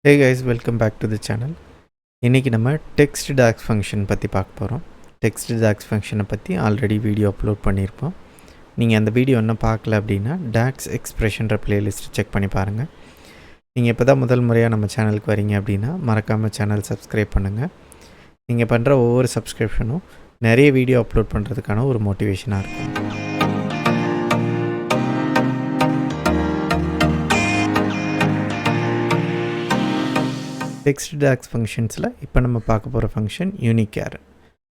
Hey guys, welcome back to the channel. இன்றைக்கி நம்ம text tax function பற்றி பார்க்க போகிறோம். டெக்ஸ்ட் டாக்ஸ் ஃபங்க்ஷனை பற்றி ஆல்ரெடி வீடியோ அப்லோட் பண்ணியிருப்போம். நீங்கள் அந்த வீடியோ இன்னும் பார்க்கல அப்படின்னா டாக்ஸ் எக்ஸ்பிரஷன்ற பிளேலிஸ்ட் செக் பண்ணி பாருங்கள். நீங்கள் இப்போ தான் முதல் முறையாக நம்ம சேனலுக்கு வரீங்க அப்படின்னா மறக்காமல் சேனல் சப்ஸ்கிரைப் பண்ணுங்கள். நீங்கள் பண்ணுற ஒவ்வொரு சப்ஸ்கிரிப்ஷனும் நிறைய வீடியோ அப்லோட் பண்ணுறதுக்கான ஒரு மோட்டிவேஷனாக இருக்கும். டெக்ஸ்ட் டாக்ஸ் ஃபங்க்ஷன்ஸில் இப்போ நம்ம பார்க்க போகிற ஃபங்க்ஷன் யூனிகேர்.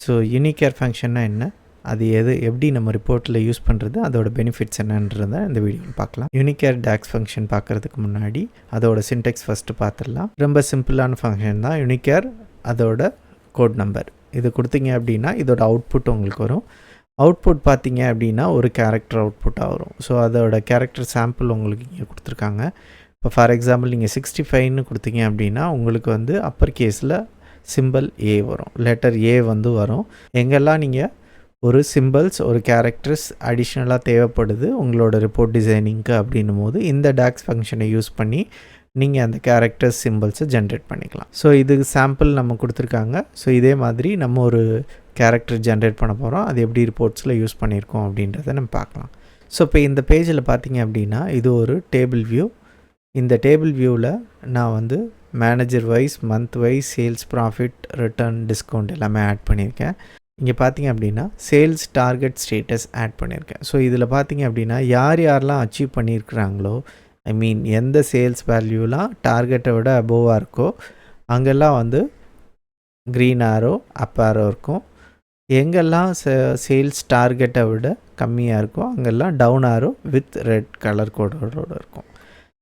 ஸோ யூனிகேர் ஃபங்க்ஷன்னா என்ன, அது எப்படி நம்ம ரிப்போர்ட்டில் யூஸ் பண்ணுறது, அதோட பெனிஃபிட்ஸ் என்னன்றதை இந்த வீடியோவில் பார்க்கலாம். யூனிகேர் டாக்ஸ் ஃபங்க்ஷன் பார்க்குறதுக்கு முன்னாடி அதோட சின்டெக்ஸ் ஃபஸ்ட்டு பார்த்துடலாம். ரொம்ப சிம்பிளான ஃபங்க்ஷன் தான் யூனிகேர். அதோட கோட் நம்பர் இது கொடுத்தீங்க அப்படின்னா இதோட அவுட்புட் உங்களுக்கு வரும். அவுட்புட் பார்த்தீங்க அப்படின்னா ஒரு கேரக்டர் அவுட்புட்டாக வரும். ஸோ அதோட கேரக்டர் சாம்பிள் உங்களுக்கு இங்கே கொடுத்துருக்காங்க. இப்போ ஃபார் எக்ஸாம்பிள் நீங்கள் 65ன்னு கொடுத்தீங்க அப்படின்னா உங்களுக்கு வந்து அப்பர் கேஸில் சிம்பிள் ஏ வரும், லெட்டர் ஏ வரும். எங்கெல்லாம் நீங்கள் ஒரு சிம்பிள்ஸ் ஒரு கேரக்டர்ஸ் அடிஷ்னலாக தேவைப்படுது உங்களோட ரிப்போர்ட் டிசைனிங்க்கு அப்படின்னும் போது இந்த டாக்ஸ் ஃபங்க்ஷனை யூஸ் பண்ணி நீங்கள் அந்த கேரக்டர்ஸ் சிம்பிள்ஸை ஜென்ரேட் பண்ணிக்கலாம். ஸோ இதுக்கு சாம்பிள் நம்ம கொடுத்துருக்காங்க. ஸோ இதே மாதிரி நம்ம ஒரு கேரக்டர் ஜென்ரேட் பண்ண போகிறோம். அது எப்படி ரிப்போர்ட்ஸில் யூஸ் பண்ணியிருக்கோம் அப்படின்றத நம்ம பார்க்கலாம். ஸோ இப்போ இந்த பேஜில் பார்த்தீங்க அப்படின்னா இது ஒரு டேபிள் வியூ. இந்த டேபிள் வியூவில் நான் வந்து manager wise, month wise, sales, profit, return, discount எல்லாமே ஆட் பண்ணியிருக்கேன். இங்கே பார்த்தீங்க அப்படின்னா சேல்ஸ் டார்கெட் ஸ்டேட்டஸ் ஆட் பண்ணியிருக்கேன். ஸோ இதில் பார்த்தீங்க அப்படின்னா யாரெல்லாம் அச்சீவ் பண்ணியிருக்கிறாங்களோ, ஐ மீன் எந்த சேல்ஸ் வேல்யூலாம் டார்கெட்டை விட அபோவாக இருக்கோ அங்கெல்லாம் வந்து க்ரீன் ஆரோ அப் ஆரோ இருக்கும். எங்கெல்லாம் சேல்ஸ் டார்கெட்டை விட கம்மியாக இருக்கோ அங்கெல்லாம் down arrow with red colour கோடோட இருக்கும்.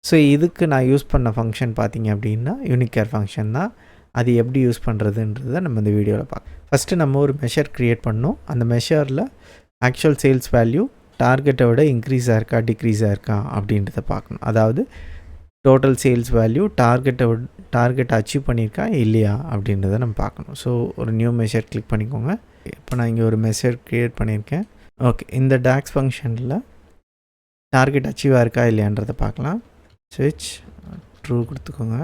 ஸோ இதுக்கு நான் யூஸ் பண்ண ஃபங்க்ஷன் பார்த்திங்க அப்படின்னா யூனிகேர் ஃபங்க்ஷன் தான். அது எப்படி யூஸ் பண்ணுறதுன்றதை நம்ம இந்த வீடியோவில் பார்க்கலாம். ஃபஸ்ட்டு நம்ம ஒரு மெஷர் க்ரியேட் பண்ணோம். அந்த மெஷரில் ஆக்சுவல் சேல்ஸ் வேல்யூ டார்கெட்டை விட இன்க்ரீஸாக இருக்கா டிக்ரீஸாக இருக்கா அப்படின்றத பார்க்கணும். அதாவது total sales value target achieve பண்ணியிருக்கா இல்லையா அப்படின்றத நம்ம பார்க்கணும். ஸோ ஒரு நியூ மெஷர் கிளிக் பண்ணிக்கோங்க. இப்போ நான் இங்கே ஒரு மெஷர் க்ரியேட் பண்ணியிருக்கேன். ஓகே, இந்த டாக்ஸ் ஃபங்க்ஷனில் டார்கெட் அச்சீவாக இருக்கா இல்லையான்றதை பார்க்கலாம். ஸ்விட்ச் ட்ரூ கொடுத்துக்கோங்க,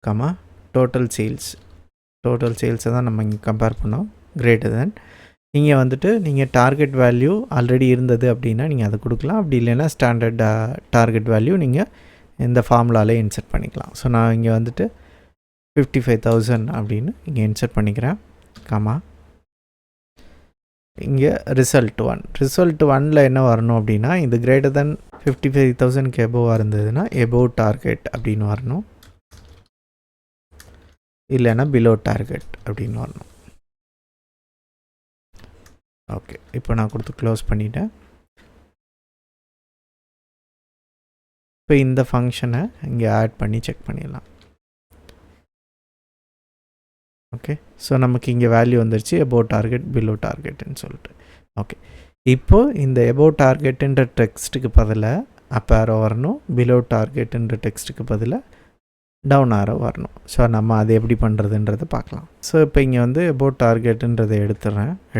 கமா டோட்டல் சேல்ஸை தான் நம்ம இங்கே கம்பேர் பண்ணோம், கிரேட்டர் தென். இங்கே வந்துட்டு நீங்கள் டார்கெட் வேல்யூ ஆல்ரெடி இருந்தது அப்படின்னா நீங்கள் அதை கொடுக்கலாம். அப்படி இல்லைன்னா ஸ்டாண்டர்ட் டார்கெட் வேல்யூ நீங்கள் இந்த ஃபார்முலாலே இன்சர்ட் பண்ணிக்கலாம். ஸோ நான் இங்கே வந்துட்டு 55,000 அப்படின்னு இங்கே இன்சர்ட் பண்ணிக்கிறேன், கமா இங்கே ரிசல்ட் 1ல் என்ன வரணும் அப்படின்னா இது கிரேட்டர் தென் 55,000க்கு எபோவாக இருந்ததுன்னா எபோவ் டார்கெட் அப்படின்னு வரணும், இல்லைன்னா பிலோ டார்கெட் அப்படின்னு வரணும். ஓகே, இப்போ நான் கொடுத்து க்ளோஸ் பண்ணிட்டேன். இப்போ இந்த ஃபங்க்ஷனை இங்கே ஆட் பண்ணி செக் பண்ணிடலாம். ஓகே, ஸோ நமக்கு இங்கே வேல்யூ வந்துருச்சு எபோவ் டார்கெட் பிலோ டார்கெட்டுன்னு சொல்லிட்டு. ஓகே, இப்போது இந்த எபோவ் டார்கெட்டுன்ற டெக்ஸ்ட்டுக்கு பதிலாக அப் ஆரோ வரணும், பிலோ டார்கெட்டுன்ற டெக்ஸ்ட்டுக்கு பதிலாக டவுன் ஆரோ வரணும். ஸோ நம்ம அதை எப்படி பண்ணுறதுன்றதை பார்க்கலாம். ஸோ இப்போ இங்கே வந்து எபோவ் டார்கெட்டுன்றதை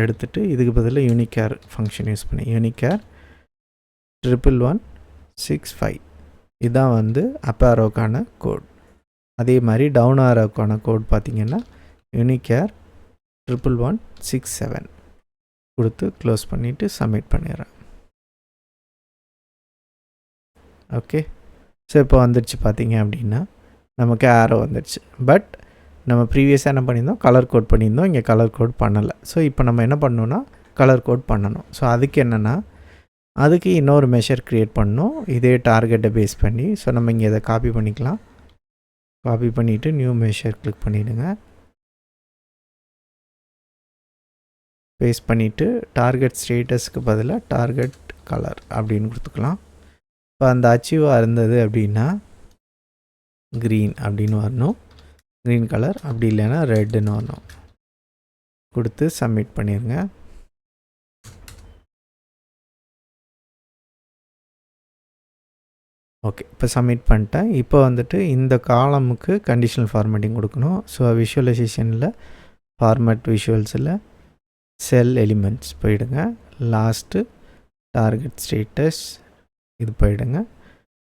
எடுத்துகிட்டு இதுக்கு பதிலாக யூனிகேர் ஃபங்க்ஷன் யூஸ் பண்ணி யூனிகேர் 11165 இதுதான் வந்து அப் ஆரோக்கான கோட். அதே மாதிரி டவுன் ஆரோக்கான கோட் பார்த்திங்கன்னா யூனிகேர் 11167 கொடுத்து க்ளோஸ் பண்ணிவிட்டு சப்மிட் பண்ணிடுறேன். ஓகே, ஸோ இப்போ வந்துடுச்சு பார்த்தீங்க அப்படின்னா நமக்கு ஆரோ வந்துடுச்சு. பட் நம்ம ப்ரீவியஸாக என்ன பண்ணியிருந்தோம், கலர் கோட் பண்ணியிருந்தோம். இங்கே கலர் கோட் பண்ணலை. ஸோ இப்போ நம்ம என்ன பண்ணணும்னா கலர் கோட் பண்ணணும். ஸோ அதுக்கு என்னென்னா அதுக்கு இன்னொரு மெஷர் க்ரியேட் பண்ணணும் இதே டார்கெட்டை பேஸ் பண்ணி. ஸோ நம்ம இங்கே இதை காப்பி பண்ணிக்கலாம். காப்பி பண்ணிவிட்டு நியூ மெஷர் கிளிக் பண்ணிவிடுங்க. பேஸ்ட் பண்ணிவிட்டு டார்கெட் ஸ்டேட்டஸ்க்கு பதிலாக டார்கெட் கலர் அப்படின்னு கொடுத்துக்கலாம். இப்போ அந்த அச்சீவாக இருந்தது அப்படின்னா க்ரீன் அப்படின்னு வரணும், க்ரீன் கலர். அப்படி இல்லைன்னா ரெட்டுன்னு வரணும். கொடுத்து சப்மிட் பண்ணிடுங்க. ஓகே, இப்போ சப்மிட் பண்ணிட்டேன். இப்போ வந்துட்டு இந்த காலமுக்கு கண்டிஷனல் ஃபார்மேட்டிங் கொடுக்கணும். ஸோ விஷுவலைசேஷனில் ஃபார்மேட் விஷுவல்ஸில் செல் எலிமெண்ட்ஸ் போயிடுங்க. லாஸ்ட்டு டார்கெட் ஸ்டேட்டஸ் இது போயிடுங்க.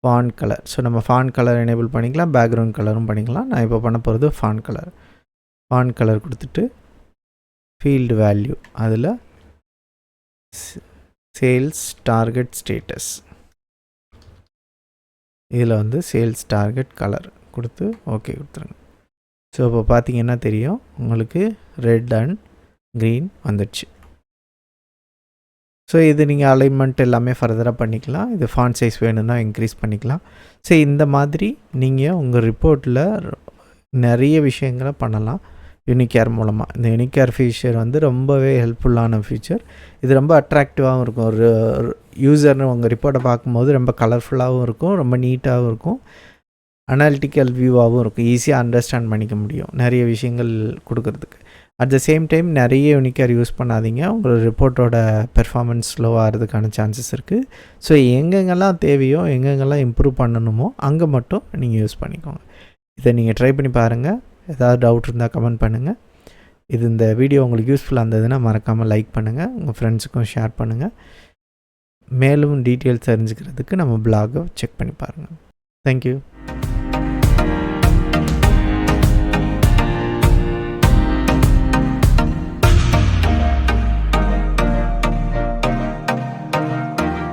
Font colour. ஸோ நம்ம ஃபாண்ட் கலர் எனேபிள் பண்ணிக்கலாம், பேக்ரவுண்ட் கலரும் பண்ணிக்கலாம். நான் இப்போ பண்ண போகிறது ஃபாண்ட் கலர். ஃபாண்ட் கலர் கொடுத்துட்டு ஃபீல்டு வேல்யூ அதில் சேல்ஸ் டார்கெட் ஸ்டேட்டஸ், இதில் வந்து சேல்ஸ் டார்கெட் கலர் கொடுத்து ஓகே கொடுத்துருங்க. ஸோ இப்போ பார்த்தீங்கன்னா தெரியும் உங்களுக்கு ரெட் அண்ட் க்ரீன் வந்துடுச்சு. ஸோ இது நீங்கள் அலைன்மெண்ட் எல்லாமே ஃபர்தராக பண்ணிக்கலாம். இது ஃபாண்ட் சைஸ் வேணும்னா இன்க்ரீஸ் பண்ணிக்கலாம். ஸோ இந்த மாதிரி நீங்கள் உங்கள் ரிப்போர்ட்டில் நிறைய விஷயங்களை பண்ணலாம் யூனிகேர் மூலமாக. இந்த யூனிகேர் ஃபீச்சர் வந்து ரொம்பவே ஹெல்ப்ஃபுல்லான ஃபீச்சர். இது ரொம்ப அட்ராக்டிவாகவும் இருக்கும். ஒரு யூசர்னு உங்கள் ரிப்போர்ட்டை பார்க்கும்போது ரொம்ப கலர்ஃபுல்லாகவும் இருக்கும், ரொம்ப நீட்டாகவும் இருக்கும், அனாலிட்டிக்கல் வியூவாகவும் இருக்கும். ஈஸியாக அண்டர்ஸ்டாண்ட் பண்ணிக்க முடியும் நிறைய விஷயங்கள் கொடுக்கறதுக்கு. அட் த சேம் டைம் நிறைய யூனிகேர் யூஸ் பண்ணாதீங்க, உங்களோட ரிப்போர்ட்டோட பெர்ஃபார்மன்ஸ் ஸ்லோவாகிறதுக்கான சான்சஸ் இருக்குது. ஸோ எங்கெங்கெல்லாம் தேவையோ, எங்கெங்கெல்லாம் இம்ப்ரூவ் பண்ணணுமோ அங்கே மட்டும் நீங்கள் யூஸ் பண்ணிக்கோங்க. இதை நீங்கள் ட்ரை பண்ணி பாருங்கள். ஏதாவது டவுட் இருந்தால் கமெண்ட் பண்ணுங்கள். இந்த வீடியோ உங்களுக்கு யூஸ்ஃபுல்லாக இருந்ததுன்னா மறக்காமல் லைக் பண்ணுங்கள், உங்கள் ஃப்ரெண்ட்ஸுக்கும் ஷேர் பண்ணுங்கள். மேலும் டீட்டெயில்ஸ் தெரிஞ்சுக்கிறதுக்கு நம்ம பிளாகை செக் பண்ணி பாருங்கள். தேங்க்யூ.